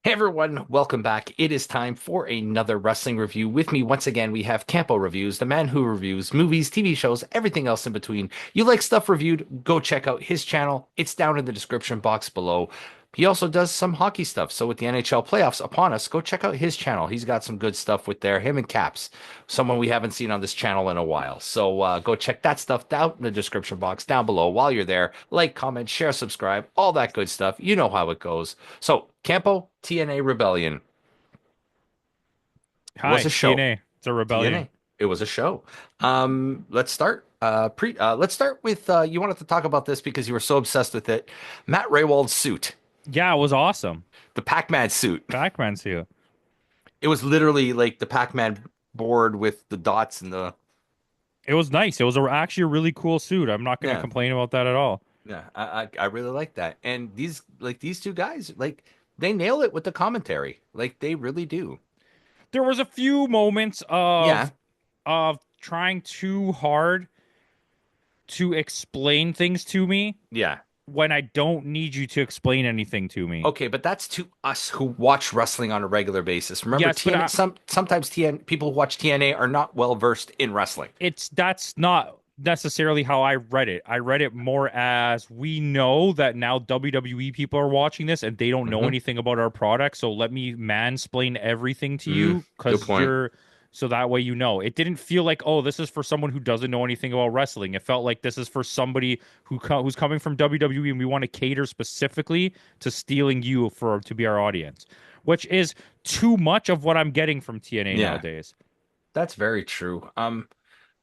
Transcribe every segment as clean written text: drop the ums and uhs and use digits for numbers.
Hey everyone, welcome back. It is time for another wrestling review. With me once again, we have Campo.Reviews, the man who reviews movies, TV shows, everything else in between. You like stuff reviewed? Go check out his channel. It's down in the description box below. He also does some hockey stuff. So with the NHL playoffs upon us, go check out his channel. He's got some good stuff with there. Him and Caps, someone we haven't seen on this channel in a while. So go check that stuff out in the description box down below. While you're there, like, comment, share, subscribe, all that good stuff. You know how it goes. So Campo, TNA Rebellion was Hi, a show. TNA. It's a rebellion. TNA. It was a show. Let's start. Let's start with you wanted to talk about this because you were so obsessed with it. Matt Raywald's suit, Yeah, it was awesome. the Pac-Man suit. Pac-Man's here. It was literally like the Pac-Man board with the dots and the It was nice. It was actually a really cool suit. I'm not going to yeah, complain about that at all. yeah. I really like that. And these two guys they nail it with the commentary. Like they really do. There was a few moments Yeah, of trying too hard to explain things to me yeah. when I don't need you to explain anything to me. Okay, but that's to us who watch wrestling on a regular basis. Remember, Yes, but TN sometimes people who watch TNA are not well versed in wrestling. that's not necessarily how I read it. I read it more as we know that now WWE people are watching this and they don't know Hmm. anything about our product, so let me mansplain everything to Mm, you good because point. you're so that way you know. It didn't feel like, oh, this is for someone who doesn't know anything about wrestling. It felt like this is for somebody who's coming from WWE and we want to cater specifically to stealing you for to be our audience, which is too much of what I'm getting from TNA Yeah, nowadays. that's very true.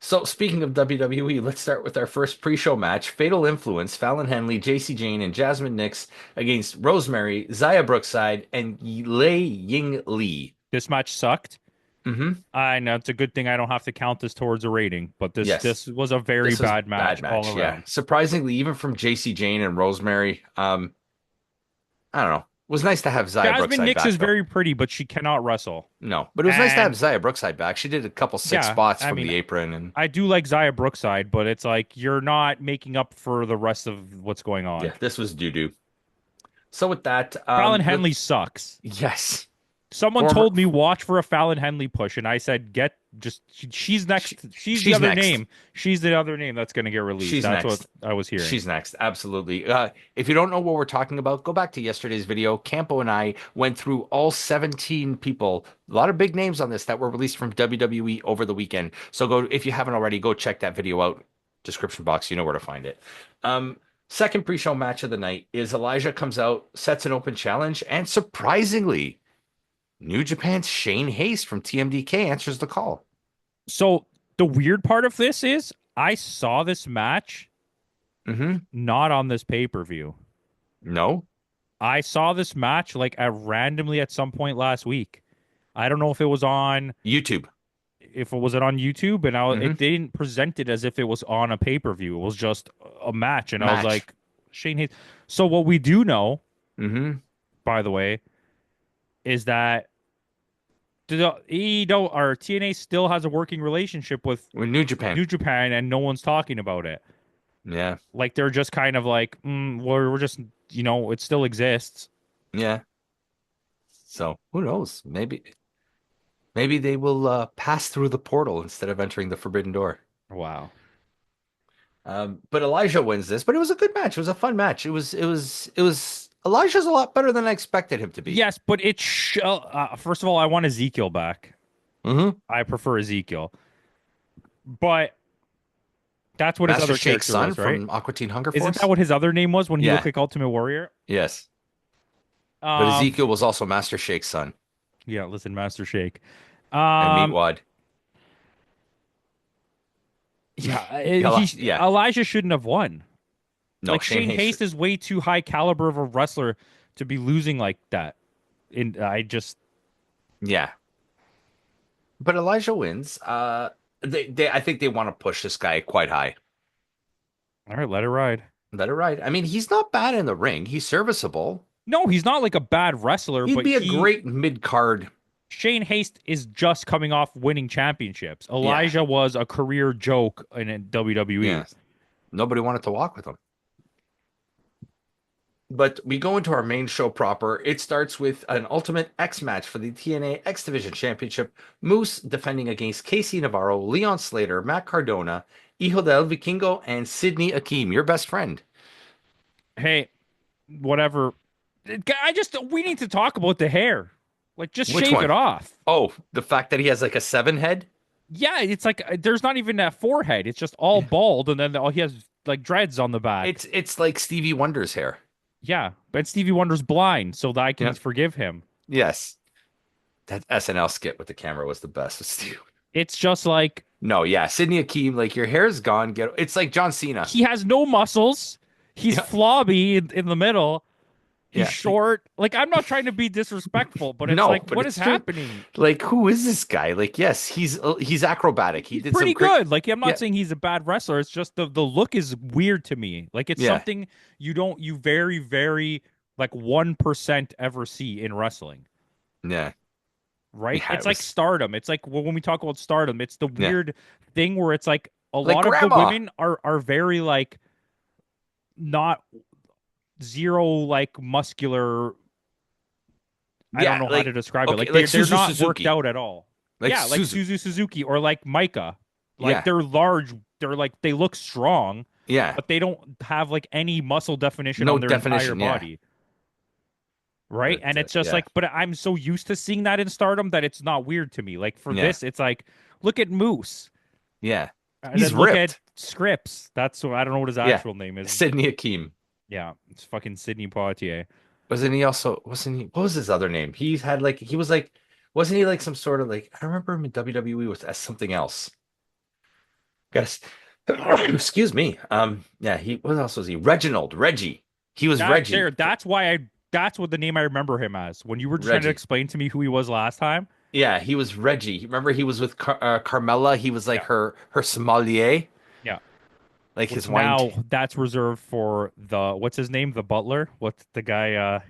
So speaking of WWE, let's start with our first pre-show match: Fatal Influence, Fallon Henley, JC Jane, and Jasmine Nix against Rosemary, Zaya Brookside, and Lei Ying Lee. This match sucked. Hmm. I know it's a good thing I don't have to count this towards a rating, but this Yes, this was a very this was bad bad match all match. Yeah, around. surprisingly, even from JC Jane and Rosemary. I don't know. It was nice to have Zaya Jasmine Brookside Nix is back, though. very pretty, but she cannot wrestle. No, but it was nice to have And Zaya Brookside back. She did a couple sick yeah, spots I from mean, the apron, and I do like Zaya Brookside, but it's like you're not making up for the rest of what's going on. yeah, this was doo doo. So with that, Fallon Henley sucks. yes, Someone former, told me watch for a Fallon Henley push, and I said get just she's she, next. She's the she's other next. name. She's the other name that's going to get released. She's That's what next. I was hearing. She's next. Absolutely. If you don't know what we're talking about, go back to yesterday's video. Campo and I went through all 17 people, a lot of big names on this that were released from WWE over the weekend. So go, if you haven't already, go check that video out. Description box, you know where to find it. Um, Second pre-show match of the night is Elijah comes out, sets an open challenge, and surprisingly, New Japan's Shane Haste from TMDK answers the call. So the weird part of this is I saw this match Hmm. not on this pay-per-view. No, I saw this match like randomly at some point last week. I don't know if it was on YouTube. if it was it on YouTube and Hmm. they didn't present it as if it was on a pay-per-view. It was just a match and I was Match. like Shane Hayes. So what we do know, Hmm. by the way, is that the AEW or TNA still has a working relationship with With New Japan. New Japan and no one's talking about it. Yeah. Like they're just kind of like, we're just, it still exists. Yeah. So who knows? Maybe they will pass through the portal instead of entering the forbidden door. Wow. But Elijah wins this, but it was a good match. It was a fun match. It was Elijah's a lot better than I expected him to be. Yes, but first of all, I want Ezekiel back. Hmm. I prefer Ezekiel, but that's what his Master other Shake's character son was, right? from Aqua Teen Hunger Isn't that Force. what his other name was when he looked Yeah. like Ultimate Warrior? Yes. But Um, Ezekiel was also Master Shake's son yeah, listen, Master Shake. and Um, Meatwad. yeah, Yeah. Elijah shouldn't have won. No, Like Shane Shane Hayes. Haste is way too high caliber of a wrestler to be losing like that. And I just Yeah. But Elijah wins. I think they want to push this guy quite high. all right, let it ride. Let it ride. I mean, he's not bad in the ring. He's serviceable. No, he's not like a bad wrestler, He'd but be a great mid card. Shane Haste is just coming off winning championships. Yeah. Elijah was a career joke in WWE. Yeah. Nobody wanted to walk with him. But we go into our main show proper. It starts with an Ultimate X match for the TNA X Division Championship. Moose defending against Casey Navarro, Leon Slater, Matt Cardona, Hijo del Vikingo, and Sidney Akeem, your best friend. Hey, whatever. We need to talk about the hair. Like, just Which shave it one? off. Oh, the fact that he has like a seven head? Yeah, it's like there's not even that forehead. It's just all Yeah. bald, and then all he has like dreads on the back. It's like Stevie Wonder's hair. Yeah, but Stevie Wonder's blind, so that I can Yeah. forgive him. Yes. That SNL skit with the camera was the best with Steve. It's just like No, yeah. Sidney Akeem, like your hair's gone. It's like John Cena. he has no muscles. He's Yeah. flabby in the middle. He's Yeah. short. Like, I'm not trying to be disrespectful, but it's No, like, but what is it's true. happening? Like, who is this guy? Like, yes, he's acrobatic. He He's did some pretty great. good. Like, I'm Yeah, not saying he's a bad wrestler. It's just the look is weird to me. Like, it's yeah, something you very, very like 1% ever see in wrestling, yeah, right? yeah. It's It like was stardom. It's like when we talk about stardom, it's the yeah, weird thing where it's like a like lot of the grandma. women are very like not zero like muscular. I don't Yeah, know how to like describe it. okay, Like like they're Suzu not worked Suzuki, out at all. like Yeah, like Suzu. Suzu Suzuki or like Micah. Like Yeah, they're large. They're like they look strong, yeah. but they don't have like any muscle definition No on their entire definition. Yeah, body. Right. but And it's just yeah, like, but I'm so used to seeing that in stardom that it's not weird to me. Like for yeah, this, it's like, look at Moose yeah. and He's then look at ripped. Scripps. That's what I don't know what his Yeah, actual name is. Sidney Akeem. Yeah. It's fucking Sidney Poitier. Wasn't he also? Wasn't he? What was his other name? He's had like he was like. Wasn't he like some sort of like I remember him in WWE was as something else. Guess. Excuse me. Yeah, he what else was he? Reginald, Reggie. He was Reggie. That's what the name I remember him as. When you were trying to Reggie. explain to me who he was last time. Yeah, he was Reggie. Remember he was with Carmella. He was like Yeah. her sommelier, Yeah. like his Which wine. now that's reserved for the what's his name? The Butler? What's the guy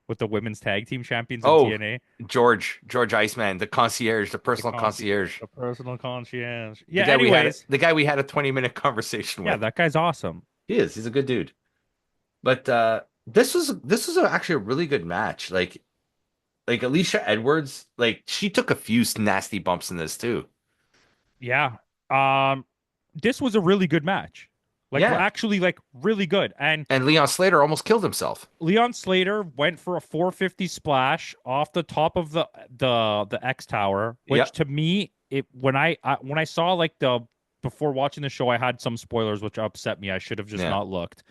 with the women's tag team champions in Oh, TNA? George Iceman, the concierge, the The personal concierge. the personal concierge. The Yeah, guy we had anyways. the guy we had a 20-minute conversation Yeah, with. that guy's awesome. He is. He's a good dude. But this was actually a really good match. Like Alicia Edwards, like she took a few nasty bumps in this too. Yeah. Um this was a really good match. Like Yeah. actually like really good. And And Leon Slater almost killed himself. Leon Slater went for a 450 splash off the top of the X Tower, which Yep. to me, it when I saw like the before watching the show, I had some spoilers which upset me. I should have just Yeah. not looked.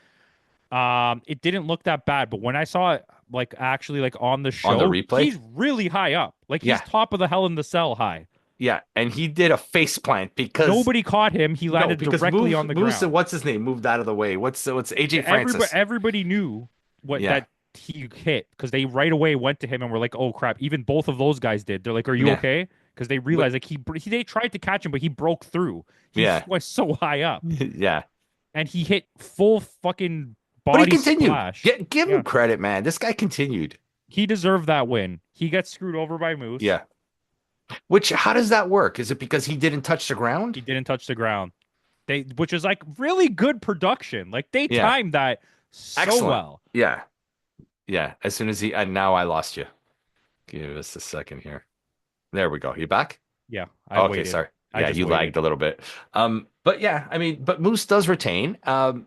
It didn't look that bad, but when I saw it like actually like on the On the show, replay. he's really high up. Like he's Yeah. top of the Hell in the Cell high. Yeah. And he did a face plant because Nobody caught him. He no, landed because directly on the Moose, ground. what's his name? Moved out of the way. What's AJ Francis? Everybody knew what Yeah. that he hit because they right away went to him and were like, "Oh crap!" Even both of those guys did. They're like, "Are you Yeah. okay?" Because they But realized like they tried to catch him, but he broke through. He yeah. was so high up, Yeah. and he hit full fucking But he body continued. splash. Give Yeah, him credit, man. This guy continued. he deserved that win. He gets screwed over by Moose. Yeah. Which how does that work? Is it because he didn't touch the He ground? didn't touch the ground. Which is like really good production. Like they Yeah. timed that so Excellent. well. Yeah. Yeah. As soon as he and now I lost you. Give us a second here. There we go. You back? Yeah, I Okay, waited. sorry. I Yeah, just you waited. lagged a little bit. But yeah, I mean, but Moose does retain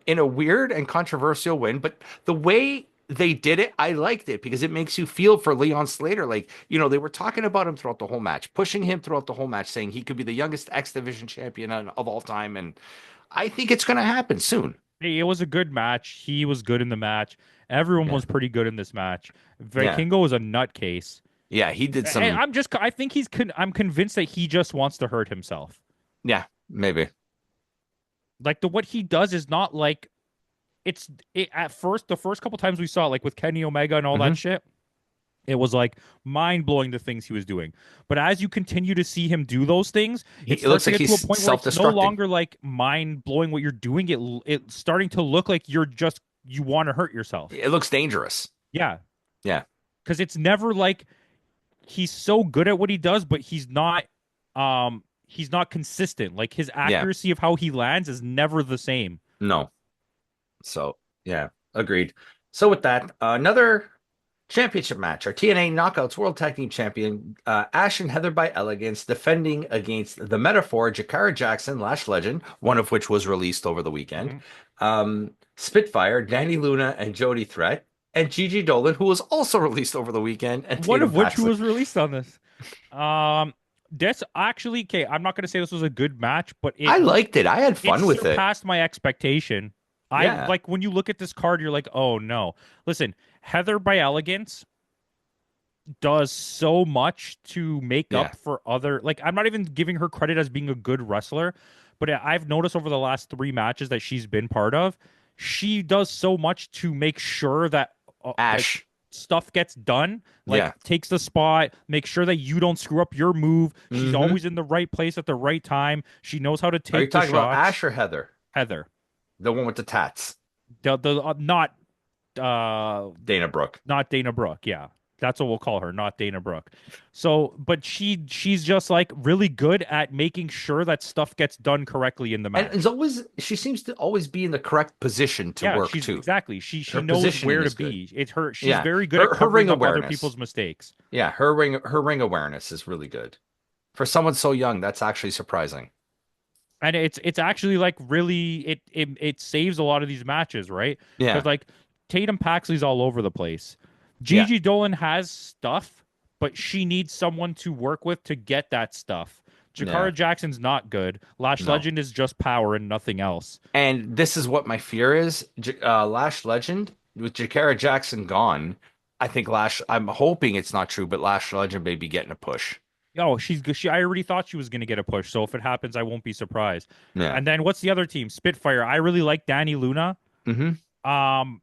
in a weird and controversial win, but the way they did it, I liked it because it makes you feel for Leon Slater. Like, they were talking about him throughout the whole match, pushing him throughout the whole match, saying he could be the youngest X Division champion of all time. And I think it's going to happen soon. Hey, it was a good match. He was good in the match. Everyone Yeah. was pretty good in this match. Yeah. Vikingo was a nutcase. Yeah. He did And some. I think I'm convinced that he just wants to hurt himself. Yeah, maybe. Like what he does is not like at first, the first couple times we saw it, like with Kenny Omega and all Mhm. that shit, it was like mind blowing the things he was doing. But as you continue to see him do those things, it It looks starts to like get to he's a point where it's no self-destructing. longer like mind blowing what you're doing. It's starting to look like you want to hurt yourself. It looks dangerous. Yeah. Yeah. Because it's never like he's so good at what he does, but he's not consistent. Like his Yeah. accuracy of how he lands is never the same. No. So, yeah, agreed. So with that, another championship match. Our TNA Knockouts World Tag Team Champion Ash and Heather by Elegance defending against the Metaphor, Jakara Jackson, Lash Legend, one of which was released over the weekend. Mhm. Spitfire, Danny Luna, and Jody Threat, and Gigi Dolan, who was also released over the weekend, and One Tatum of which who Paxley. was released on this. Um, this actually, okay, I'm not gonna say this was a good match, but I liked it. I had it fun with it. surpassed my expectation. I Yeah. like when you look at this card, you're like, oh no. Listen, Heather by Elegance does so much to make Yeah. up for other, like, I'm not even giving her credit as being a good wrestler, but I've noticed over the last three matches that she's been part of, she does so much to make sure that like Ash. stuff gets done, like Yeah. takes the spot, make sure that you don't screw up your move. She's Hmm. always in the right place at the right time. She knows how to Are you take the talking about shots. Ash or Heather? Heather, The one with the tats. the uh Dana Brooke. not Dana Brooke. Yeah, that's what we'll call her, not Dana Brooke. So, but she's just like really good at making sure that stuff gets done correctly in the And match. it's always she seems to always be in the correct position to Yeah, work she's too. exactly. She Her knows positioning where to is good. be. It's her. She's Yeah. very good at Her ring covering up other awareness. people's mistakes. Yeah, her ring awareness is really good. For someone so young, that's actually surprising. And it's actually like really it saves a lot of these matches, right? Because Yeah. like Tatum Paxley's all over the place. Yeah. Gigi Dolan has stuff, but she needs someone to work with to get that stuff. Yeah. Jakara Jackson's not good. Lash No. Legend is just power and nothing else. And this is what my fear is. Lash Legend with Jakara Jackson gone. I think Lash. I'm hoping it's not true, but Lash Legend may be getting a push. Oh, she's good. I already thought she was going to get a push, so if it happens, I won't be surprised. Yeah. And then what's the other team? Spitfire. I really like Danny Luna. Hmm. Um,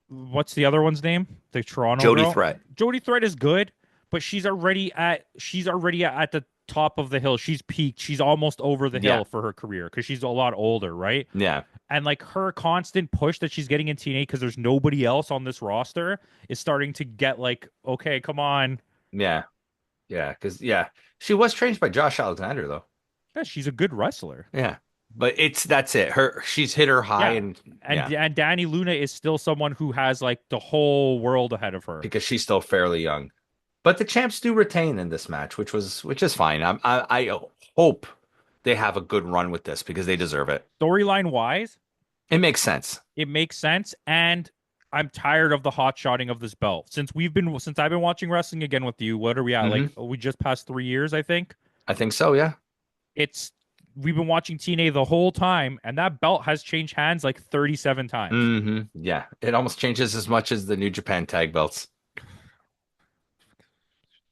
what's the other one's name? The Toronto Jody girl. Threat. Jody Threat is good, but she's already at the top of the hill. She's peaked. She's almost over the Yeah. hill for her career because she's a lot older, right? Yeah. And like her constant push that she's getting in TNA because there's nobody else on this roster is starting to get like, okay, come on. Yeah. Yeah. Because yeah, she was trained by Josh Alexander though. Yeah, she's a good wrestler. Yeah. But that's it. She's hit her high Yeah. and And yeah, and Danny Luna is still someone who has like the whole world ahead of her. because she's still fairly young. But the champs do retain in this match, which is fine. I hope they have a good run with this because they deserve it. Storyline wise, It makes sense. it makes sense, and I'm tired of the hot shotting of this belt. Since I've been watching wrestling again with you, what are we at? Hmm. Like we just passed 3 years, I think. I think so, yeah. It's We've been watching TNA the whole time, and that belt has changed hands like 37 times. Yeah. It almost changes as much as the New Japan tag belts.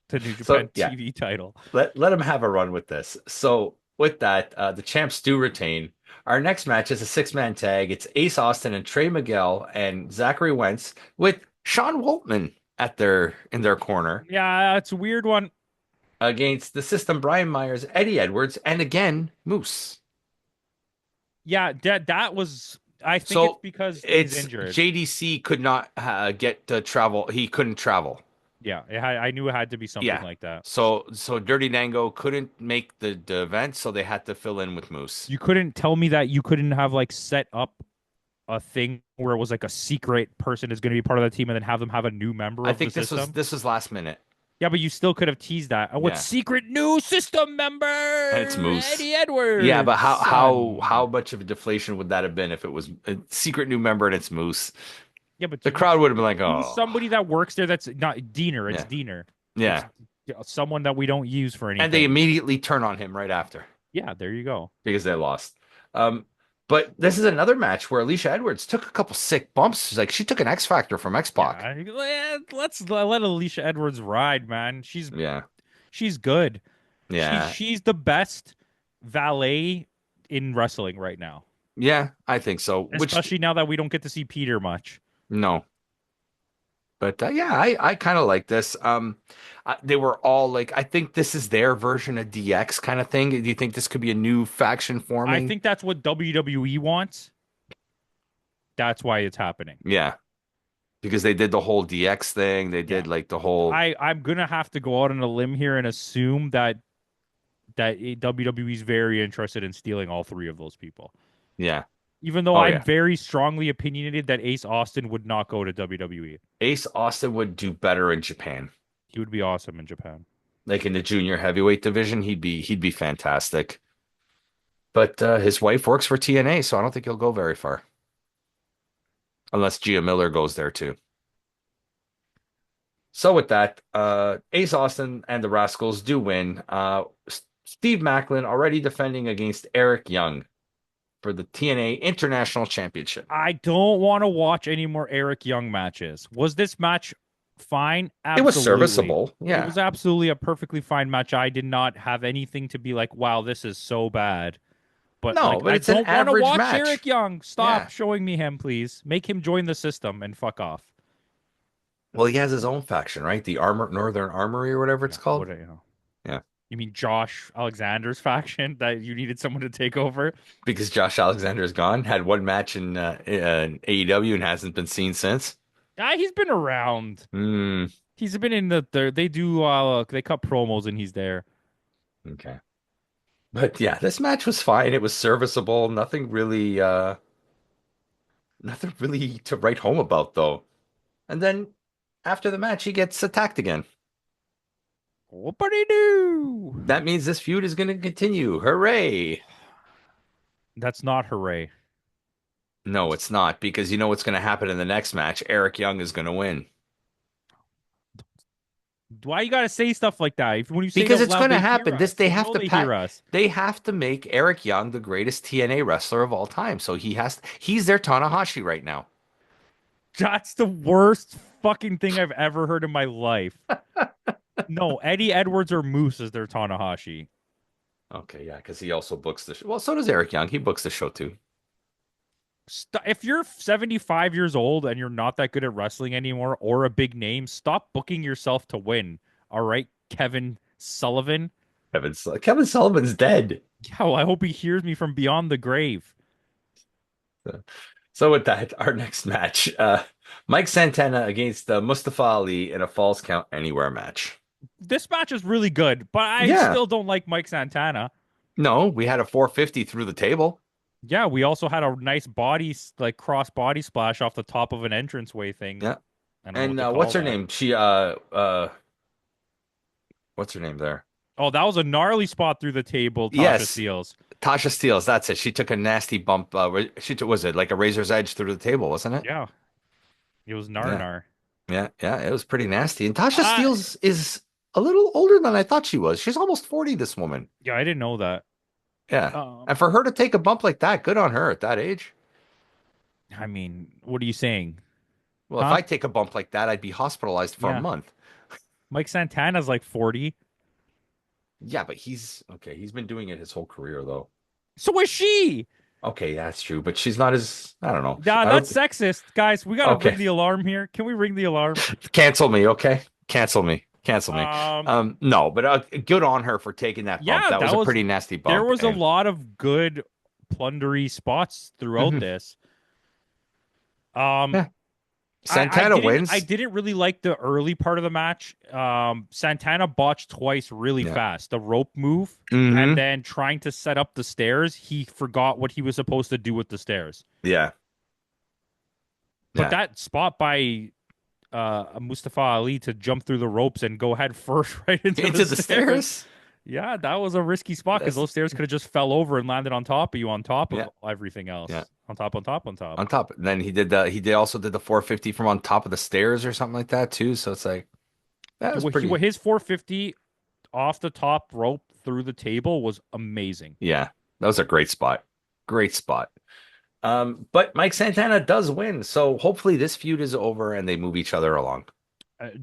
The New So Japan yeah, TV title. let them have a run with this. So with that, the champs do retain. Our next match is a six-man tag. It's Ace Austin and Trey Miguel and Zachary Wentz with Sean Waltman at their corner Yeah, it's a weird one. against the System, Brian Myers, Eddie Edwards, and again Moose. Yeah, that was. I think it's So because he's it's injured. JDC could not get to travel. He couldn't travel. Yeah, I knew it had to be something Yeah. like that. So Dirty Dango couldn't make the event, so they had to fill in with Moose. You couldn't tell me that you couldn't have like set up a thing where it was like a secret person is going to be part of the team and then have them have a new member I of the think system. this was last minute. Yeah, but you still could have teased that. Oh, what Yeah. secret new system member? And it's Moose. Eddie Edwards. Yeah, but son. how much of a deflation would that have been if it was a secret new member and it's Moose? Yeah, but The crowd would have been like, use "Oh." somebody that works there. That's not Diener. It's Yeah. Diener. It's Yeah. someone that we don't use for anything. And they immediately turn on him right after Yeah, there you go. because they lost. But this is another match where Alicia Edwards took a couple sick bumps. Like she took an X Factor from X-Pac. Let's let Alicia Edwards ride, man. Yeah. She's good. Yeah. She's the best valet in wrestling right now. Yeah, I think so. Especially now that we don't get to see Peter much. No. But yeah, I kind of like this. They were all like, I think this is their version of DX kind of thing. Do you think this could be a new faction forming? I think that's what WWE wants. That's why it's happening. Yeah, because they did the whole DX thing. They did like the whole. I'm gonna have to go out on a limb here and assume that WWE is very interested in stealing all three of those people. Yeah. Even though Oh I'm yeah. very strongly opinionated that Ace Austin would not go to WWE. Ace Austin would do better in Japan. He would be awesome in Japan. Like in the junior heavyweight division, he'd be fantastic. But his wife works for TNA, so I don't think he'll go very far. Unless Gia Miller goes there too. So with that, Ace Austin and the Rascals do win. Steve Macklin already defending against Eric Young for the TNA International Championship. I don't want to watch any more Eric Young matches. Was this match fine? It was Absolutely. serviceable. It Yeah. was absolutely a perfectly fine match. I did not have anything to be like, wow, this is so bad. But No, like, but I it's an don't want to average watch match. Eric Young. Stop Yeah. showing me him, please. Make him join the system and fuck off. Well, he has his own faction, right? The Northern Armory or whatever it's Yeah. called. What you know? Yeah. You mean Josh Alexander's faction that you needed someone to take over? Because Josh Alexander is gone, had one match in AEW and hasn't been seen since. Ah, he's been around. Hmm. He's been in they do they cut promos and he's there. Okay. But yeah, this match was fine. It was serviceable. Nothing really to write home about though. And then after the match, he gets attacked again. Whoopity doo. That means this feud is going to continue. Hooray! That's not hooray. No, it's not because you know what's going to happen in the next match. Eric Young is going to win Why you gotta say stuff like that? When you say it because out it's loud, going to they hear happen. This us. they They have know to they hear us. they have to make Eric Young the greatest TNA wrestler of all time. So he's their Tanahashi right now. That's the worst fucking thing I've ever heard in my life. No, Eddie Edwards or Moose is their Tanahashi. Okay, yeah, because he also books the show. Well, so does Eric Young. He books the show too. If you're 75 years old and you're not that good at wrestling anymore or a big name, stop booking yourself to win. All right, Kevin Sullivan. Kevin Sullivan's dead. Yeah, well, I hope he hears me from beyond the grave. So with that, our next match, Mike Santana against Mustafa Ali in a Falls Count Anywhere match. This match is really good, but I Yeah. still don't like Mike Santana. No, we had a 450 through the table. Yeah, we also had a nice like cross body splash off the top of an entranceway thing. Yeah. I don't know And what to what's call her that. name? What's her name there? Oh, that was a gnarly spot through the table, Tasha Yes, Steeles. Tasha Steeles. That's it. She took a nasty bump. Was it like a razor's edge through the table, wasn't it? Yeah, it was nar Yeah. nar. Yeah. Yeah. It was pretty nasty. And Tasha Uh, Steeles is a little older than I thought she was. She's almost 40, this woman. yeah, I didn't know that. Yeah. Um, And for her to take a bump like that, good on her at that age. I mean, what are you saying? Well, if Huh? I take a bump like that, I'd be hospitalized for a Yeah. month. Mike Santana's like 40. Yeah, but he's okay. He's been doing it his whole career, though. So is she. Okay, yeah, that's true. But she's not as, I don't know. Nah, I that's don't, sexist. Guys, we gotta okay. ring the alarm here. Can we ring the alarm? Cancel me, okay? Cancel me. Cancel me. Um, No, but good on her for taking that bump. yeah, That was a pretty nasty there bump. was a lot of good plundery spots throughout Mhm. this. Um, Yeah. Santana wins. I didn't really like the early part of the match. Santana botched twice really Yeah. fast. The rope move Mhm. and then trying to set up the stairs. He forgot what he was supposed to do with the stairs. Yeah. But Yeah. that spot by Mustafa Ali to jump through the ropes and go head first right into the stairs. Yeah, that was a risky spot because That's- those stairs could have just fell over and landed on top of you, on top of Yeah. everything else. Yeah. On top, on top, on top. On top. And then he also did the 450 from on top of the stairs or something like that too. So it's like that was pretty. His 450 off the top rope through the table was amazing. Yeah, that was a great spot. Great spot. But Mike Santana does win, so hopefully this feud is over and they move each other along.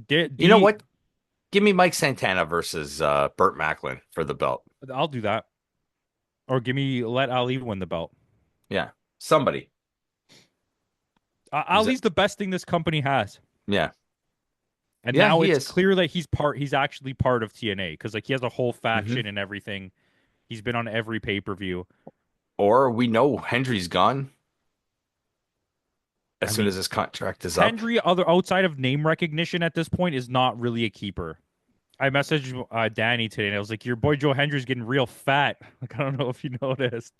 You know what? Give me Mike Santana versus Burt Macklin for the belt. I'll do that. Or let Ali win the belt. Yeah, somebody. Ali's the best thing this company has. Yeah. And Yeah, now he it's is. clear that he's actually part of TNA because like he has a whole faction and everything. He's been on every pay-per-view. Or we know Hendry's gone as soon as his contract is up. Hendry, outside of name recognition at this point, is not really a keeper. I messaged Danny today and I was like, your boy Joe Hendry's getting real fat. Like, I don't know if you noticed.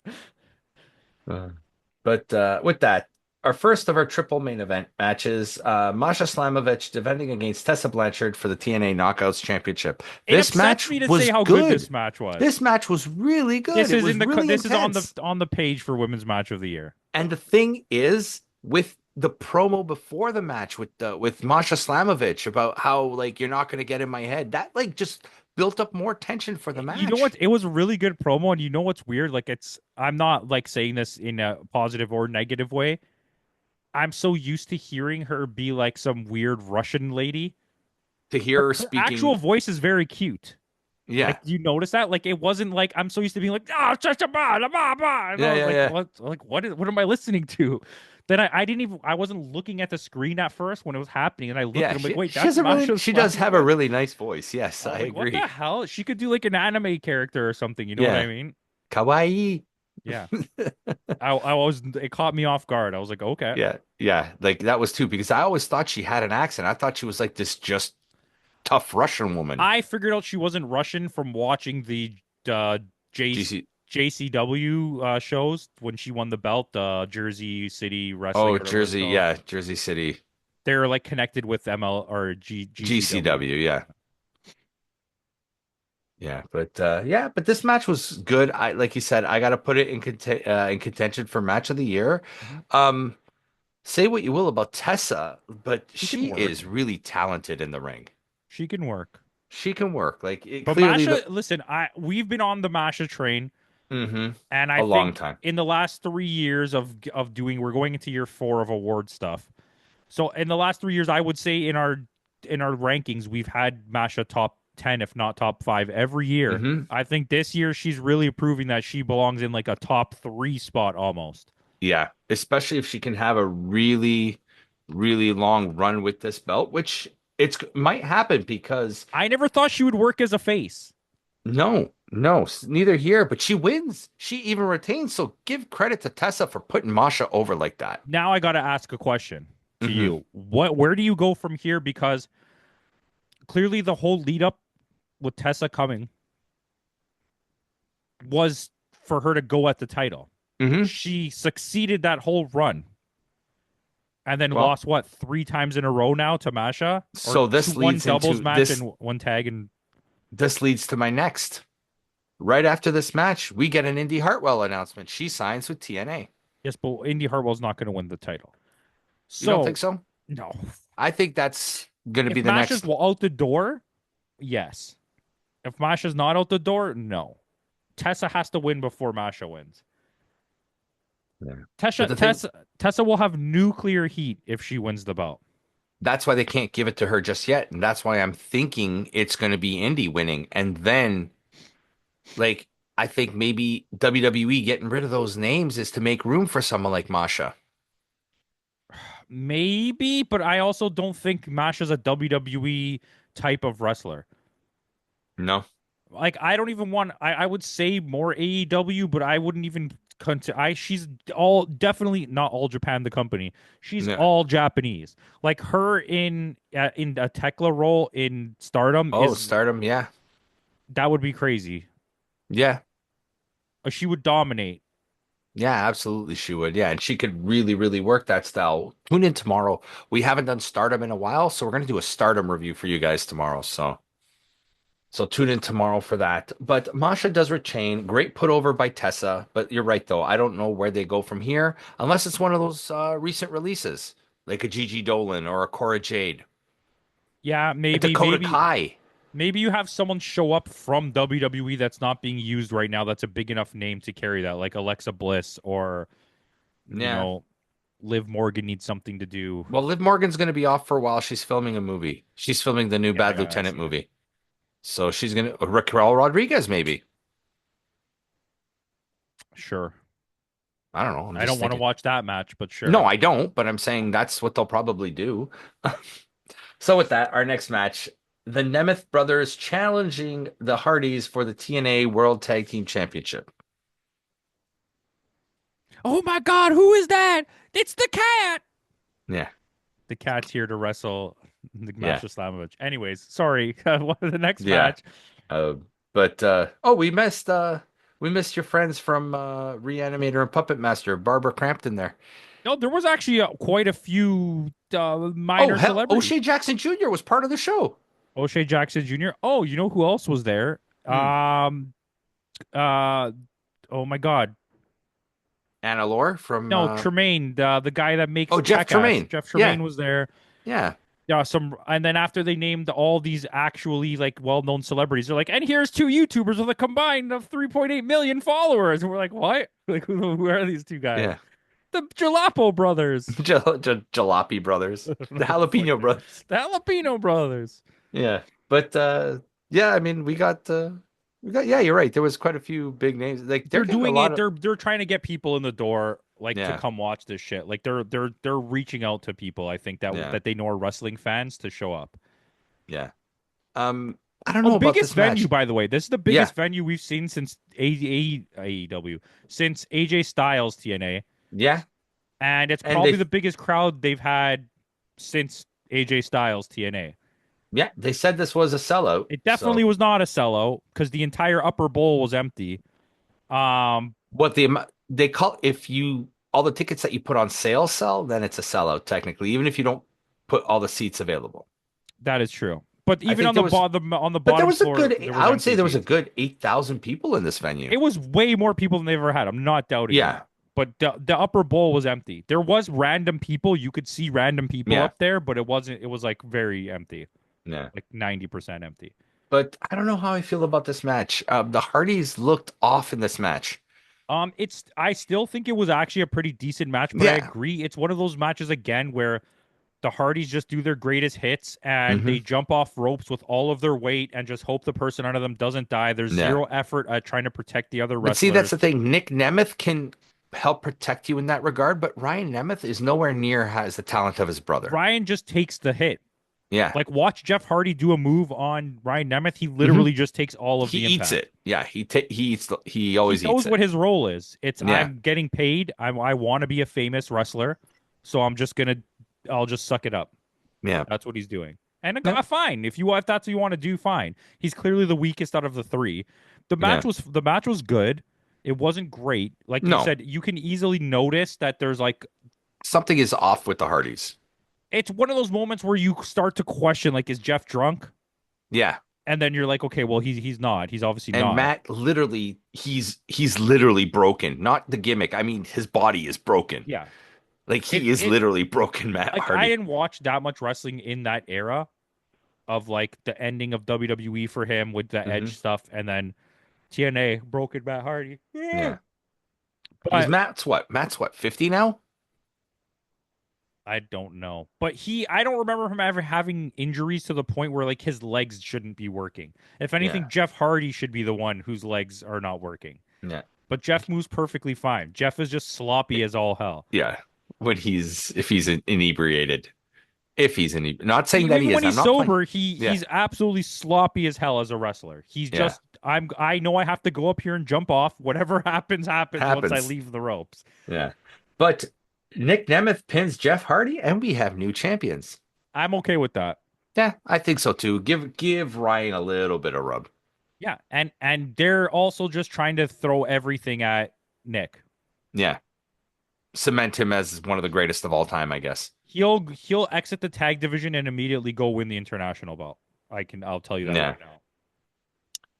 But with that, our first of our triple main event matches, Masha Slamovich defending against Tessa Blanchard for the TNA Knockouts Championship. It This upsets match me to say was how good this good. match was. This match was really good. This It is was really this is intense. on the page for Women's Match of the Year. And the thing is, with the promo before the match with Masha Slamovich about how like you're not going to get in my head, that like just built up more tension for the You know what? match. It was a really good promo, and you know what's weird? Like I'm not like saying this in a positive or negative way. I'm so used to hearing her be like some weird Russian lady. To hear her Her actual speaking, voice is very cute. yeah, Like, do you notice that? Like, it wasn't like I'm so used to being like, ah, cha cha ba, la, ba, ba. And I yeah, was yeah, like, yeah. what am I listening to? Then I didn't even I wasn't looking at the screen at first when it was happening, and I looked Yeah, at him like, wait, she that's has a really Masha she does have a Slamovich. really nice voice. Yes, I I was like, what the agree. hell? She could do like an anime character or something. You know what I Yeah, mean? kawaii. Yeah. I was it caught me off guard. I was like, okay. Yeah, yeah, like that was too because I always thought she had an accent. I thought she was like this just tough Russian woman. I figured out she wasn't Russian from watching the uh J GC. JCW shows when she won the belt, Jersey City Wrestling Oh, or whatever it's Jersey, called. yeah, Jersey City. They're like connected with ML or GCW. GCW, yeah. Yeah, but but this match was good. I like you said, I got to put it in contention for match of the year. Mhm. Um, say what you will about Tessa, but She can she work. is really talented in the ring. She can work. She can work. Like it But clearly Masha, the listen, I we've been on the Masha train, hmm and I a long think time. in the last 3 years of doing, we're going into year four of award stuff. So in the last 3 years, I would say in our rankings, we've had Masha top 10, if not top five, every year. hmm I think this year she's really proving that she belongs in like a top three spot almost. Yeah, especially if she can have a really, really long run with this belt, which it's might happen because I never thought she would work as a face. neither here, but she wins. She even retains. So give credit to Tessa for putting Masha over like that. Now I got to ask a question to hmm you. Where do you go from here? Because clearly the whole lead up with Tessa coming was for her to go at the title. hmm She succeeded that whole run and then Well, lost what 3 times in a row now to Masha, or so two, this one leads doubles into match and one tag. And this leads to my next. Right after this match, we get an Indy Hartwell announcement. She signs with TNA. yes, but Indy Hartwell's not going to win the title. You don't think So so? no, I think that's going to be if the Masha's next. out the door, yes. If Masha's not out the door, no. Tessa has to win before Masha wins. Yeah. But Tessa the thing, Tessa Tessa will have nuclear heat if she wins the belt. that's why they can't give it to her just yet. And that's why I'm thinking it's going to be Indy winning. And then, like, I think maybe WWE getting rid of those names is to make room for someone like Masha. Maybe, but I also don't think Masha's a WWE type of wrestler. No? Like I don't even want I would say more AEW, but I wouldn't even she's all definitely not all Japan the company. She's No. all Japanese. Like her in a Tekla role in Stardom Oh, is Stardom. Yeah. that would be crazy. Yeah. She would dominate. Yeah, absolutely. She would. Yeah. And she could really, really work that style. Tune in tomorrow. We haven't done Stardom in a while. So we're going to do a Stardom review for you guys tomorrow. So tune in tomorrow for that. But Masha does retain. Great put over by Tessa. But you're right, though. I don't know where they go from here unless it's one of those recent releases like a Gigi Dolan or a Cora Jade, Yeah, a Dakota Kai. maybe you have someone show up from WWE that's not being used right now that's a big enough name to carry that, like Alexa Bliss or you Yeah. know, Liv Morgan needs something to do. Well, Liv Morgan's going to be off for a while. She's filming a movie. She's filming the new Yeah, Bad yeah, I Lieutenant see it. movie. So she's going to, Raquel Rodriguez, maybe. Sure. I don't know. I'm I just don't want to thinking. watch that match, but No, sure. I don't, but I'm saying that's what they'll probably do. So with that, our next match, the Nemeth brothers challenging the Hardys for the TNA World Tag Team Championship. Oh my God, who is that? It's the cat. Yeah, The cat's here to wrestle the yeah, Masha Slamovich. Anyways, sorry. What the next yeah. match? Uh, but we We missed your friends from Reanimator and Puppet Master, Barbara Crampton there. No, there was actually quite a few Oh, minor hell, celebrities. O'Shea Jackson Jr. was part of the show. O'Shea Jackson Jr. Oh, you know who else was there? Hmm. Uh, oh my God. Anna Lore from No, Tremaine, the guy that makes oh, Jeff Jackass. Tremaine. Jeff Yeah, Tremaine was there. yeah, Yeah, and then after they named all these actually like well-known celebrities, they're like, and here's two YouTubers with a combined of 3.8 million followers, and we're like, what? Like, who are these two guys? yeah. The Jalapeno brothers. Jalopy Brothers, I don't know the what the fuck Jalapeno Brothers. the Jalapeno brothers. Yeah, but yeah, I mean, yeah, you're right. There was quite a few big names. Like they're They're getting a doing lot it. of They're trying to get people in the door, like to yeah, come watch this shit. Like they're reaching out to people. I think that yeah, that they know are wrestling fans to show up. yeah. I don't Oh, know about biggest this venue, match. by the way. This is the Yeah, biggest venue we've seen since AEW, since AJ Styles TNA, yeah, and it's and probably the biggest crowd they've had since AJ Styles TNA. yeah, they said this was a sellout. It So definitely was not a sellout because the entire upper bowl was empty. Um, what they call if you all the tickets that you put on sale sell, then it's a sellout technically, even if you don't put all the seats available. that is true. But I even think on there the was, but there bottom was a floor, good. there was I would say empty there was a seats. good 8,000 people in this venue. It was way more people than they've ever had. I'm not doubting Yeah, that. But the upper bowl was empty. There was random people. You could see random people yeah, up there, but it wasn't. It was like very empty, yeah. like 90% empty. But I don't know how I feel about this match. The Hardys looked off in this match. It's. I still think it was actually a pretty decent match, but I Yeah. agree. It's one of those matches again where the Hardys just do their greatest hits and Hmm. they jump off ropes with all of their weight and just hope the person under them doesn't die. There's Yeah. zero effort at trying to protect the other But see, that's wrestlers. the thing. Nick Nemeth can help protect you in that regard, but Ryan Nemeth is nowhere near has the talent of his brother. Ryan just takes the hit. Yeah. Like watch Jeff Hardy do a move on Ryan Nemeth. He Hmm. literally just takes all of He the eats impact. it. Yeah, he He always eats knows it. what his role is. It's Yeah. I'm getting paid. I want to be a famous wrestler, so I'll just suck it up. Yeah. That's what he's doing. And Yeah. fine if that's what you want to do, fine. He's clearly the weakest out of the three. Yeah. The match was good. It wasn't great. Like you No. said, you can easily notice that there's like Something is off with the Hardys. it's one of those moments where you start to question like is Jeff drunk? Yeah. And then you're like, okay, well he's not. He's obviously And not. Matt literally he's literally broken. Not the gimmick. I mean, his body is broken. Yeah. Like It he is it literally broken, Matt like I Hardy. didn't watch that much wrestling in that era of like the ending of WWE for him with the Hmm. Edge stuff, and then TNA broken Matt Hardy. Yeah. Because But Matt's what, 50 now? I don't know. But I don't remember him ever having injuries to the point where like his legs shouldn't be working. If anything, Yeah. Jeff Hardy should be the one whose legs are not working. Yeah. But Jeff moves perfectly fine. Jeff is just sloppy as all hell. Yeah. When if he's inebriated. If he's not saying that Even he when is. I'm he's not playing. sober, Yeah. he's absolutely sloppy as hell as a wrestler. He's Yeah. just I know I have to go up here and jump off. Whatever happens once I Happens. leave the ropes. Yeah. But Nick Nemeth pins Jeff Hardy and we have new champions. I'm okay with that. Yeah, I think so too. Give Ryan a little bit of rub. Yeah, and they're also just trying to throw everything at Nick. Yeah. Cement him as one of the greatest of all time, I guess. He'll exit the tag division and immediately go win the international belt. I'll tell you that Yeah. right now.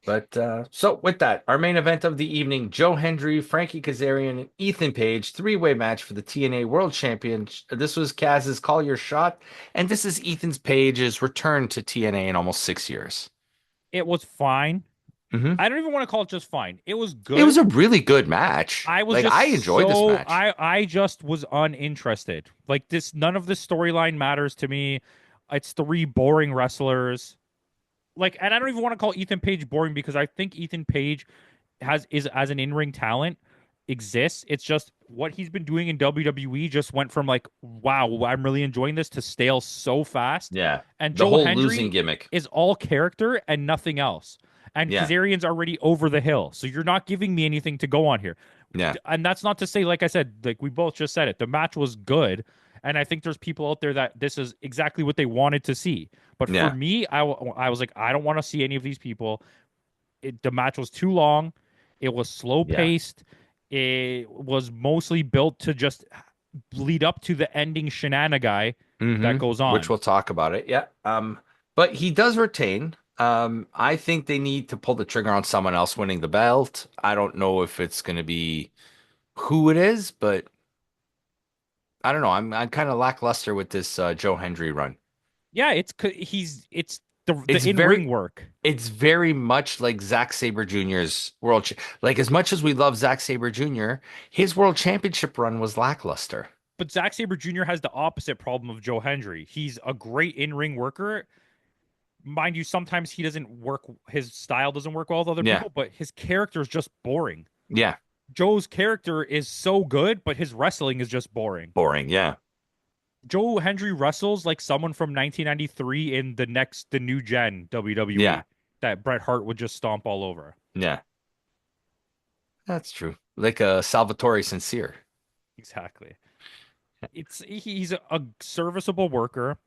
But so with that, our main event of the evening, Joe Hendry, Frankie Kazarian, and Ethan Page, three-way match for the TNA World Champion. This was Kaz's Call Your Shot, and this is Ethan Page's return to TNA in almost 6 years. It was fine. Hmm. I don't even want to call it just fine. It was good. It was a really good match. I was like just I enjoyed this match. I just was uninterested. Like this, none of the storyline matters to me. It's three boring wrestlers. Like, and I don't even want to call Ethan Page boring because I think Ethan Page is as an in-ring talent exists. It's just what he's been doing in WWE just went from like, wow, I'm really enjoying this to stale so fast. Yeah, And the Joe whole Hendry losing gimmick. is all character and nothing else. And Yeah. Kazarian's already over the hill. So you're not giving me anything to go on here. Yeah, And that's not to say, like I said, like we both just said it, the match was good. And I think there's people out there that this is exactly what they wanted to see. But Yeah. for me, I was like, I don't want to see any of these people. The match was too long. It was slow Yeah. paced. It was mostly built to just lead up to the ending shenanigan that goes Which on. we'll talk about it. Yeah. But he does retain. I think they need to pull the trigger on someone else winning the belt. I don't know if it's going to be who it is, but I don't know. I'm kind of lackluster with this Joe Hendry run. Yeah, it's the It's in very ring work. it's very much like Zack Sabre Jr.'s like as much as we love Zack Sabre Jr., his world championship run was lackluster. But Zack Sabre Jr. has the opposite problem of Joe Hendry. He's a great in ring worker. Mind you, sometimes he doesn't work, his style doesn't work well with other Yeah. people, but his character is just boring. Yeah. Joe's character is so good, but his wrestling is just boring. Boring. Yeah. Joe Hendry wrestles like someone from 1993 in the new gen Yeah. WWE that Bret Hart would just stomp all over. Yeah. That's true. Like a Salvatore Sincere. Exactly. He's a serviceable worker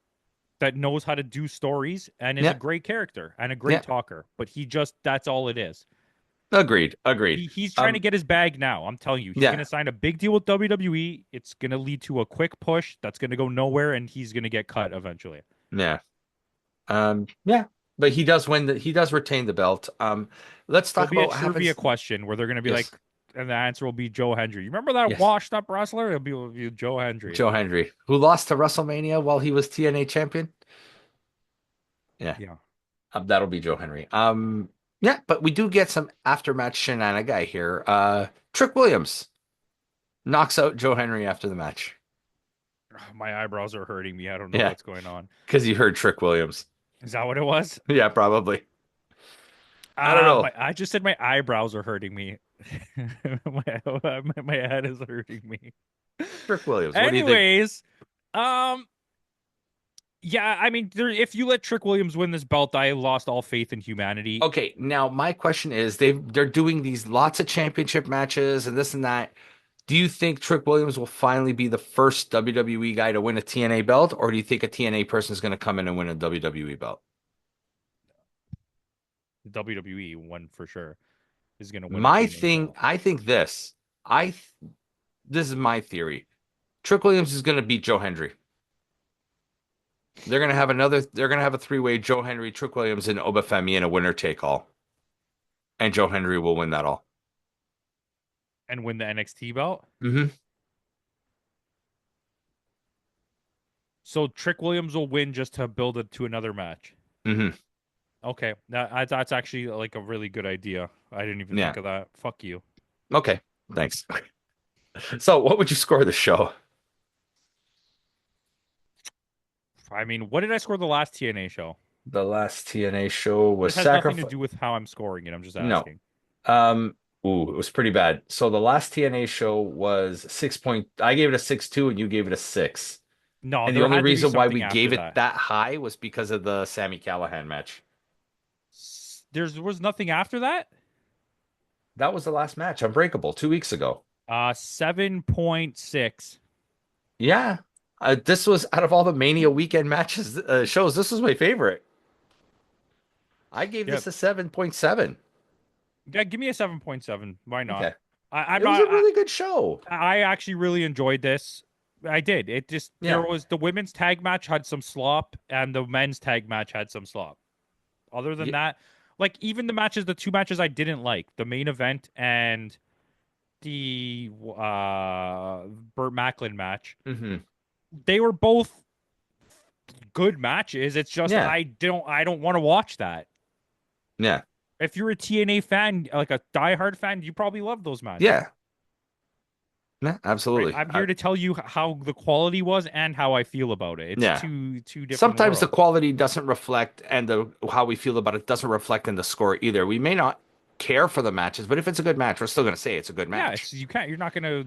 that knows how to do stories and is a Yeah. great character and a Yeah. great talker, but he just that's all it is. Agreed. Agreed. He's trying to get his bag now. I'm telling you, he's going Yeah. to sign a big deal with WWE. It's going to lead to a quick push that's going to go nowhere, and he's going to get cut eventually. Yeah. Yeah. But he does retain the belt. Let's There'll talk be a about having trivia question where they're going to be like, yes. and the answer will be Joe Hendry. You remember that Yes. washed up wrestler? It'll be Joe Hendry. Joe Hendry, who lost to WrestleMania while he was TNA champion. Yeah. Yeah. That'll be Joe Henry. Yeah, but we do get some aftermatch shenanigan here. Trick Williams knocks out Joe Henry after the match. My eyebrows are hurting me. I don't know Yeah, what's going on. because you heard Trick Williams. Is that what it was? Yeah, probably. I don't know. I just said my eyebrows are hurting me. My head is hurting me. Trick Williams. What do you think? Anyways, um, yeah, I mean, if you let Trick Williams win this belt, I lost all faith in humanity. Okay, now my question is they're doing these lots of championship matches and this and that. Do you think Trick Williams will finally be the first WWE guy to win a TNA belt, or do you think a TNA person is going to come in and win a WWE belt? WWE one for sure is going to win a My TNA thing, belt. I think this. This is my theory. Trick Williams is going to beat Joe Hendry. They're going to have a three-way Joe Hendry, Trick Williams, and Obafemi in a winner take all. And Joe Hendry will win that all. And win the NXT belt. Mm-hmm. So Trick Williams will win just to build it to another match. Mm-hmm. Okay, that's actually like a really good idea. I didn't even Yeah. think of that. Fuck you. Okay. Thanks. So, what would you score the show? I mean, what did I score the last TNA show? The last TNA show was This has nothing to sacrifice. do with how I'm scoring it. I'm just No. asking. Ooh, it was pretty bad. So the last TNA show was 6 point. I gave it a 6.2 and you gave it a 6. No, And the there only had to be reason why we something gave after it that high was because of the Sami Callihan match. There was nothing after that. That was the last match, Unbreakable, 2 weeks ago. 7.6. Yeah. This was out of all the Mania weekend matches shows, this was my favorite. I gave Yep. this a 7.7. Yeah, give me a 7.7. Why not? Okay. I'm It was not. a really good show. I actually really enjoyed this. I did. It just Yeah. there was the women's tag match had some slop, and the men's tag match had some slop. Other than Yeah. that, like even the two matches I didn't like, the main event and the Burt Macklin match, Mm-hmm. they were both good matches. It's just Yeah. I don't want to watch that. Yeah. If you're a TNA fan, like a diehard fan, you probably love those matches. Yeah. Yeah, absolutely. I'm here to tell you how the quality was and how I feel about it. It's Yeah. two different Sometimes the worlds. quality doesn't reflect and the how we feel about it doesn't reflect in the score either. We may not care for the matches, but if it's a good match, we're still going to say it's a good Yeah, match. you're not gonna,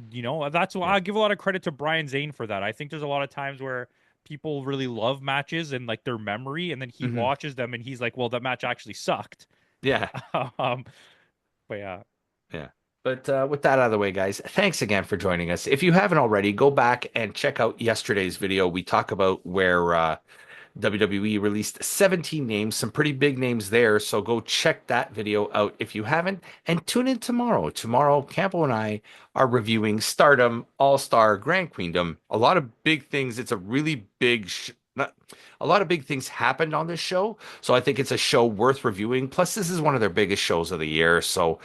that's why Yeah. I give a lot of credit to Brian Zane for that. I think there's a lot of times where people really love matches and like their memory, and then he Mhm. watches them and he's like, well, that match actually sucked. Yeah. um, but yeah, Yeah. But with that out of the way, guys, thanks again for joining us. If you haven't already, go back and check out yesterday's video. We talk about where WWE released 17 names, some pretty big names there. So go check that video out if you haven't. And tune in tomorrow. Tomorrow, Campo and I are reviewing Stardom, All Star, Grand Queendom. A lot of big things. It's a really big, not, a lot of big things happened on this show. So I think it's a show worth reviewing. Plus, this is one of their biggest shows of the year. So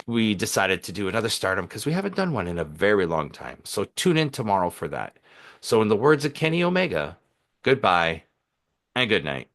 we decided to do another Stardom because we haven't done one in a very long time. So tune in tomorrow for that. So, in the words of Kenny Omega, goodbye and good night.